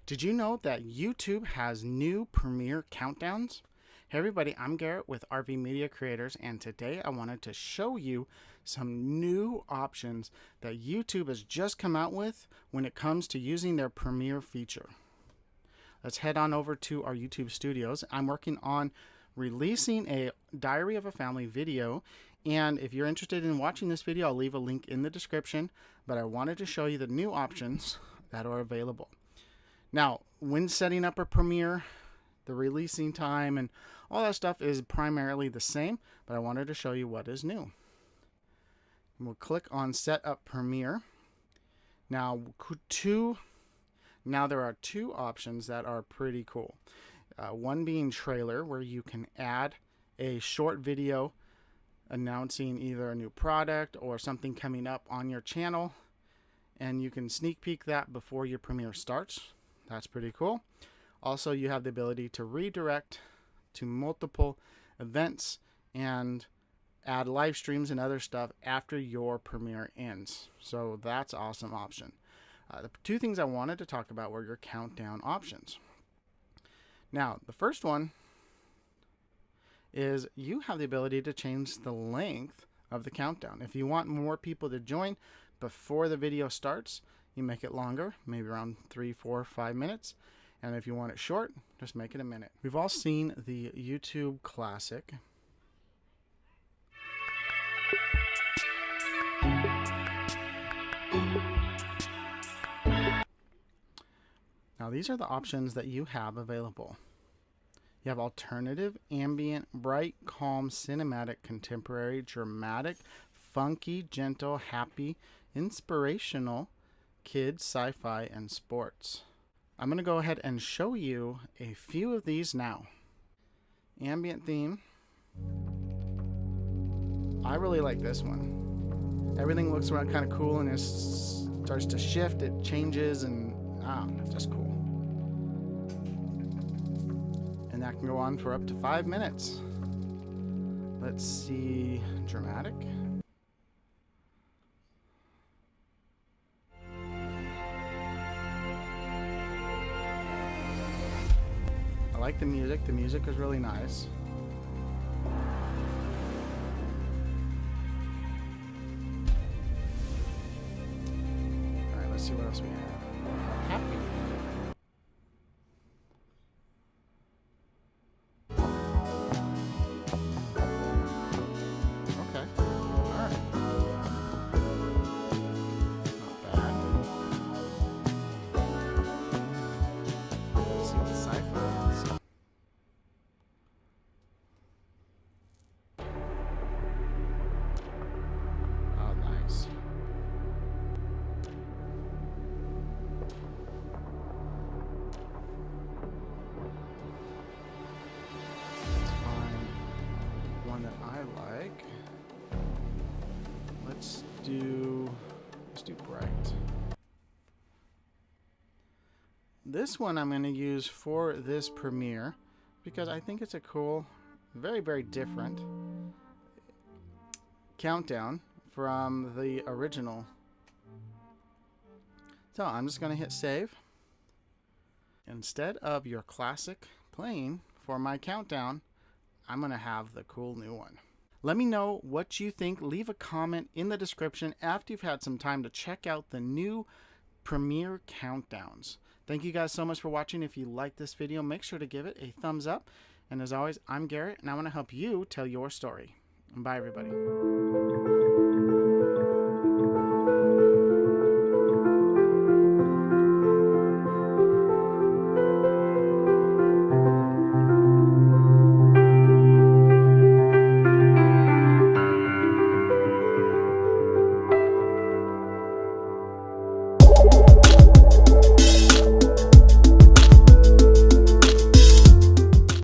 Did you know that YouTube has new premiere countdowns? Hey everybody, I'm Garrett with RV Media Creators, and today I wanted to show you some new options that YouTube has just come out with when it comes to using their premiere feature. Let's head on over to our YouTube studios. I'm working on releasing a Diary of a Family video, and if you're interested in watching this video, I'll leave a link in the description, but I wanted to show you the new options that are available. Now, when setting up a premiere, the releasing time and all that stuff is primarily the same, but I wanted to show you what is new. And we'll click on Set Up Premiere. Now there are two options that are pretty cool. One being trailer, where you can add a short video announcing either a new product or something coming up on your channel, and you can sneak peek that before your premiere starts. That's pretty cool. Also, you have the ability to redirect to multiple events and add live streams and other stuff after your premiere ends. So that's an awesome option. The two things I wanted to talk about were your countdown options. Now, the first one is you have the ability to change the length of the countdown. If you want more people to join before the video starts, you make it longer, maybe around 3, 4, 5 minutes. And if you want it short, just make it a minute. We've all seen the YouTube classic. Now these are the options that you have available. You have alternative, ambient, bright, calm, cinematic, contemporary, dramatic, funky, gentle, happy, inspirational, kids, sci-fi, and sports. I'm going to go ahead and show you a few of these now. Ambient theme. I really like this one. Everything looks around kind of cool, and it starts to shift, it changes, and it's just cool. And that can go on for up to 5 minutes. Let's see, dramatic. I like the music. The music is really nice. All right, let's see what else we have. Happy. Okay. All right. Not bad. Let's see what sci-fi is. Oh, nice. Let's find one that I like. Let's do bright. This one I'm going to use for this premiere because I think it's a cool, very, very different countdown from the original. So I'm just going to hit save. Instead of your classic playing for my countdown, I'm going to have the cool new one. Let me know what you think. Leave a comment in the description after you've had some time to check out the new premiere countdowns. Thank you guys so much for watching. If you like this video, make sure to give it a thumbs up. And as always, I'm Garrett, and I want to help you tell your story. Bye, everybody.